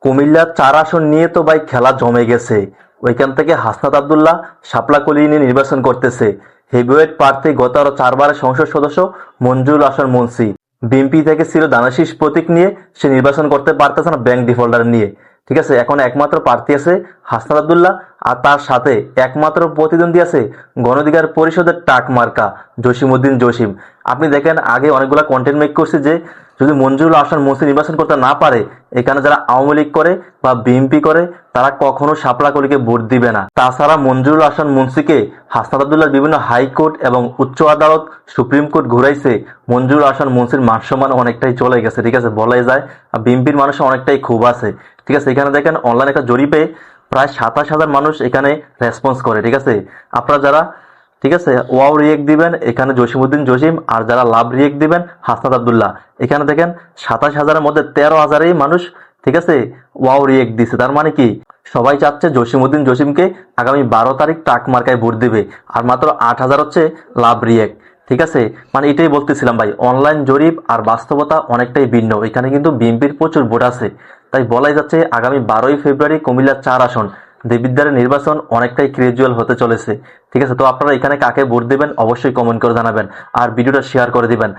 কুমিল্লার 4 আসন নিয়ে তো ভাই খেলা জমে গেছে। ওইখান থেকে হাসনাত আব্দুল্লাহ শাপলা কলি নিয়ে নির্বাচন করতেছে। হেভিওয়েট প্রার্থী গত আরো 4 বারের সংসদ সদস্য মঞ্জুরুল আহসান মুন্সি। বিএনপি থেকে ছিল দানাশীষ প্রতীক নিয়ে, সে নির্বাচন করতে পারতেছে না ব্যাংক ডিফল্টার নিয়ে। ঠিক আছে, এখন একমাত্র প্রার্থী আছে হাসনাত আব্দুল্লাহ, আর তার সাথে একমাত্র প্রতিদ্বন্দ্বী আছে গণঅধিকার পরিষদের টাক মার্কা জসিমউদ্দিন জসিম। আপনি দেখেন আগে অনেকগুলা কন্টেন্ট মেক করছে যে যদি মঞ্জুরুল আহসান মুন্সি নির্বাচন করতে না পারে, এখানে যারা আওয়ামী লীগ করে বা বিএনপি করে তারা কখনো শাপলা কলিকে ভোট দিবে না। তাছাড়া মঞ্জুরুল আহসান মুন্সিকে হাসনাত আব্দুল্লাহ বিভিন্ন হাইকোর্ট এবং উচ্চ আদালত সুপ্রিম কোর্ট ঘুরাইছে। মঞ্জুরুল আহসান মুন্সির মানসম্মান অনেকটাই চলে গেছে, ঠিক আছে, বলাই যায়। আর বিএনপির মানুষের অনেকটাই ক্ষোভ আছে, ঠিক আছে। এখানে দেখেন অনলাইন একটা জরিপে প্রায় 27,000 মানুষ এখানে রেসপন্স করে, ঠিক আছে। আপনারা যারা ঠিক আছে ওয়াও রিয়েক্ট দিবেন এখানে জসিমউদ্দিন জসিম, আর যারা লাভ রিয়েক্ট দিবেন হাসনাত আব্দুল্লাহ, এখানে দেখেন 27,000-এর মধ্যে 13,000-ই মানুষ ঠিক আছে ওয়াও রিয়েক্ট দিছে। তার মানে কি সবাই চাচ্ছে জসিমউদ্দিন জসিমকে আগামী 12 তারিখ টাক মার্কায় ভোট দিবে, আর মাত্র 8,000 হচ্ছে লাভ রিয়েক্ট, ঠিক আছে। মানে এটাই বলতেছিলাম ভাই, অনলাইন জরিপ আর বাস্তবতা অনেকটাই ভিন্ন। এখানে কিন্তু বিএনপির প্রচুর ভোট আছে, তাই বলাই যাচ্ছে আগামী 12ই ফেব্রুয়ারি কুমিল্লার 4 আসন দেবিদ্বারের নির্বাচন অনেকটাই ক্রেজুয়াল হতে চলেছে, ঠিক আছে। তো আপনারা এখানে কাকে ভোট দিবেন অবশ্যই কমেন্ট করে জানাবেন, আর ভিডিওটা শেয়ার করে দিবেন।